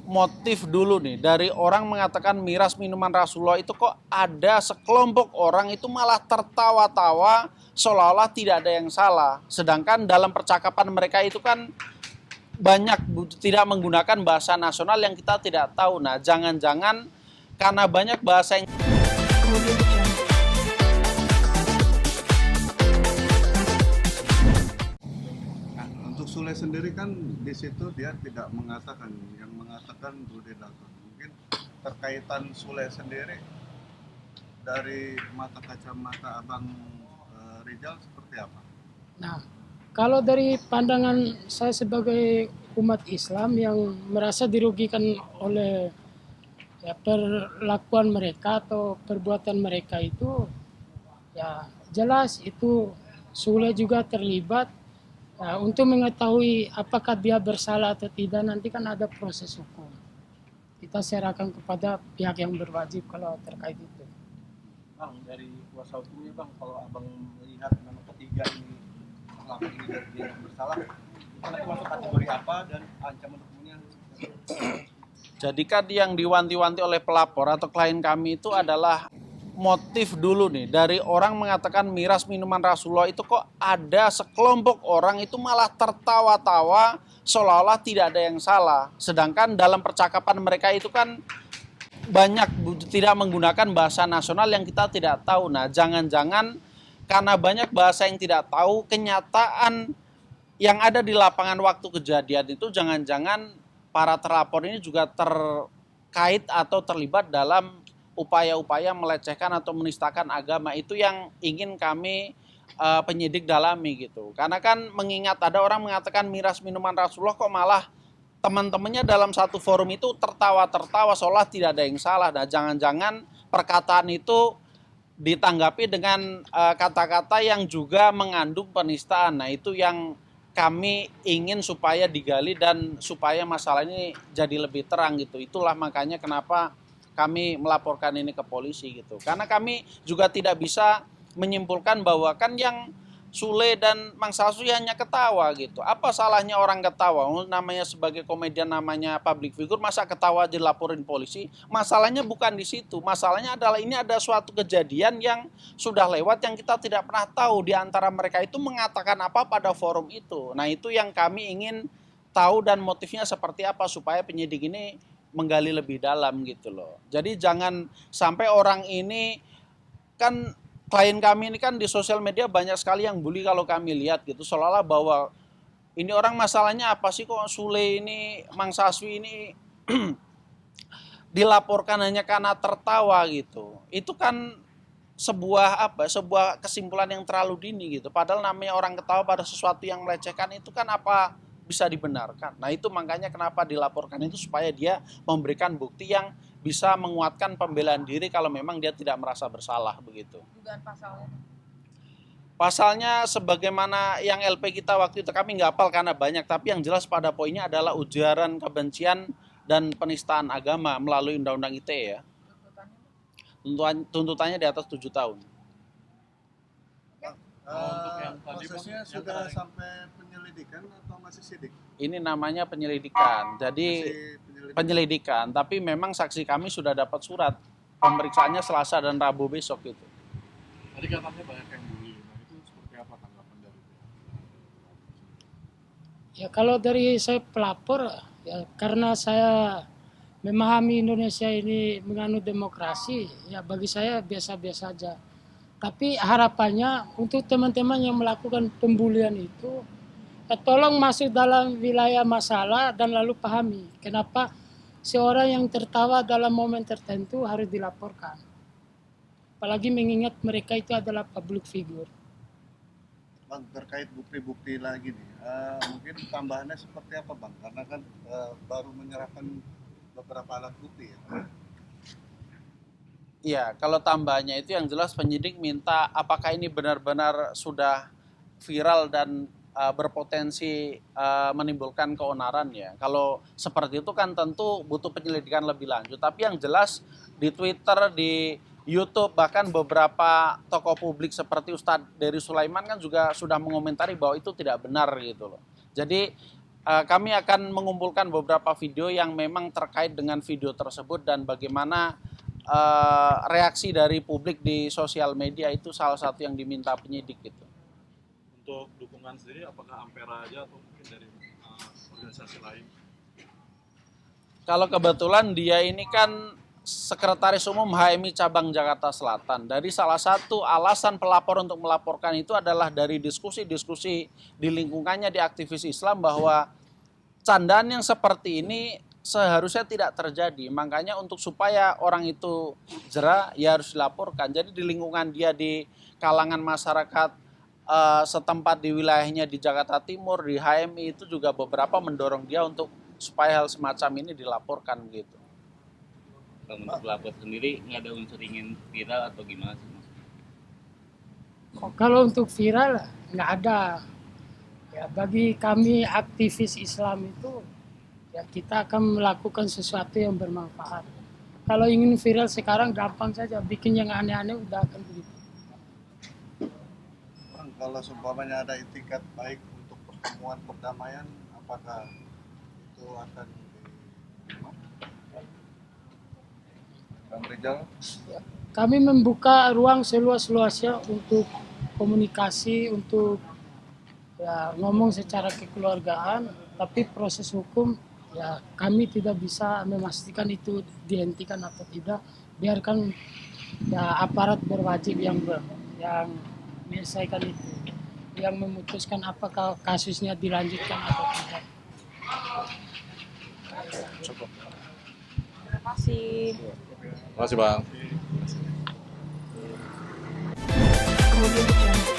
motif dulu nih dari orang mengatakan miras minuman Rasulullah itu kok ada sekelompok orang itu malah tertawa-tawa seolah-olah tidak ada yang salah. Sedangkan dalam percakapan mereka itu kan banyak tidak menggunakan bahasa nasional yang kita tidak tahu. Nah, jangan-jangan karena banyak bahasa yang Untuk Sule sendiri kan di situ dia tidak mengatakan, yang mengatakan Budi Laton. Mungkin terkaitan Sule sendiri dari mata kacamata Abang Rizal seperti apa? Nah, kalau dari pandangan saya sebagai umat Islam yang merasa dirugikan oleh perlakuan mereka atau perbuatan mereka itu, ya jelas itu Sule juga terlibat. Untuk mengetahui apakah dia bersalah atau tidak, nanti kan ada proses hukum. Kita serahkan kepada pihak yang berwajib kalau terkait itu. Bang, dari kuasa hukumnya Bang, kalau Abang melihat nama ketiga ini pelaku ini dari dia yang bersalah, itu nanti masuk kategori apa dan ancaman hukumnya? jadikan yang diwanti-wanti oleh pelapor atau klien kami itu adalah motif dulu nih dari orang mengatakan miras minuman Rasulullah itu kok ada sekelompok orang itu malah tertawa-tawa seolah-olah tidak ada yang salah. Sedangkan dalam percakapan mereka itu kan banyak tidak menggunakan bahasa nasional yang kita tidak tahu. Nah, jangan-jangan karena banyak bahasa yang tidak tahu, kenyataan yang ada di lapangan waktu kejadian itu jangan-jangan para terlapor ini juga terkait atau terlibat dalam upaya-upaya melecehkan atau menistakan agama. Itu yang ingin kami penyidik dalami gitu. Karena kan mengingat ada orang mengatakan miras minuman Rasulullah kok malah teman-temannya dalam satu forum itu tertawa-tertawa seolah tidak ada yang salah. Nah, jangan-jangan perkataan itu ditanggapi dengan kata-kata yang juga mengandung penistaan. Nah, itu yang kami ingin supaya digali dan supaya masalah ini jadi lebih terang gitu. Itulah makanya kenapa kami melaporkan ini ke polisi gitu. Karena kami juga tidak bisa menyimpulkan bahwa kan yang Sule dan Mang Sasu hanya ketawa gitu. Apa salahnya orang ketawa? Namanya sebagai komedian, namanya public figure, masa ketawa dilaporin polisi? Masalahnya bukan di situ. Masalahnya adalah ini ada suatu kejadian yang sudah lewat yang kita tidak pernah tahu di antara mereka itu mengatakan apa pada forum itu. Nah, itu yang kami ingin tahu dan motifnya seperti apa supaya penyidik ini menggali lebih dalam gitu loh. Jadi jangan sampai orang ini kan klien kami ini kan di sosial media banyak sekali yang bully kalau kami lihat gitu, seolah-olah bahwa ini orang masalahnya apa sih kok Sule ini, Mang Saswi ini dilaporkan hanya karena tertawa gitu. Itu kan sebuah kesimpulan yang terlalu dini gitu. Padahal namanya orang ketawa pada sesuatu yang melecehkan itu kan apa bisa dibenarkan. Nah, itu makanya kenapa dilaporkan itu supaya dia memberikan bukti yang bisa menguatkan pembelaan diri kalau memang dia tidak merasa bersalah begitu. Dugaan pasalnya? Pasalnya sebagaimana yang LP kita waktu itu kami nggak hafal karena banyak, tapi yang jelas pada poinnya adalah ujaran kebencian dan penistaan agama melalui Undang-Undang ITE ya. Tuntutannya di atas 7 tahun. Prosesnya sudah sampai penyelidikan atau masih sidik? Ini namanya penyelidikan. Jadi penyelidikan, tapi memang saksi kami sudah dapat surat pemeriksaannya Selasa dan Rabu besok gitu. Tadi katanya banyak yang bully. Nah, itu seperti apa tanggapan dari pihak? Ya kalau dari saya pelapor, ya karena saya memahami Indonesia ini menganut demokrasi, ya bagi saya biasa-biasa saja. Tapi harapannya untuk teman-teman yang melakukan pembulian itu, tolong masuk dalam wilayah masalah dan lalu pahami kenapa seorang yang tertawa dalam momen tertentu harus dilaporkan. Apalagi mengingat mereka itu adalah public figure. Bang, terkait bukti-bukti lagi nih, mungkin tambahannya seperti apa Bang? Karena kan baru menyerahkan beberapa alat bukti ya. Iya, kalau tambahnya itu yang jelas penyidik minta apakah ini benar-benar sudah viral dan berpotensi menimbulkan keonaran ya. Kalau seperti itu kan tentu butuh penyelidikan lebih lanjut. Tapi yang jelas di Twitter, di YouTube, bahkan beberapa tokoh publik seperti Ustadz Dery Sulaiman kan juga sudah mengomentari bahwa itu tidak benar gitu loh. Jadi kami akan mengumpulkan beberapa video yang memang terkait dengan video tersebut dan bagaimana reaksi dari publik di sosial media itu salah satu yang diminta penyidik gitu. Untuk dukungan sendiri apakah Ampera aja atau mungkin dari organisasi lain? Kalau kebetulan dia ini kan Sekretaris Umum HMI Cabang Jakarta Selatan. Dari salah satu alasan pelapor untuk melaporkan itu adalah dari diskusi-diskusi di lingkungannya di aktivis Islam bahwa candaan yang seperti ini seharusnya tidak terjadi. Makanya untuk supaya orang itu jera ya harus dilaporkan. Jadi di lingkungan dia di kalangan masyarakat setempat di wilayahnya di Jakarta Timur, di HMI itu juga beberapa mendorong dia untuk supaya hal semacam ini dilaporkan gitu. Bang, untuk pelapor sendiri nggak ada unsur ingin viral atau gimana sih Mas? Kalau untuk viral nggak ada. Ya, bagi kami aktivis Islam itu ya kita akan melakukan sesuatu yang bermanfaat. Kalau ingin viral sekarang gampang saja, bikin yang aneh-aneh udah akan begitu. Bang, kalau seumpamanya ada itikat baik untuk pertemuan perdamaian, apakah itu akan Bang Rizal? Kami membuka ruang seluas-luasnya untuk komunikasi, untuk ya, ngomong secara kekeluargaan, tapi proses hukum ya kami tidak bisa memastikan itu dihentikan atau tidak. Biarkan ya aparat berwajib yang menyelesaikan itu, yang memutuskan apakah kasusnya dilanjutkan atau tidak. Terima kasih. Terima kasih Bang. Kemudian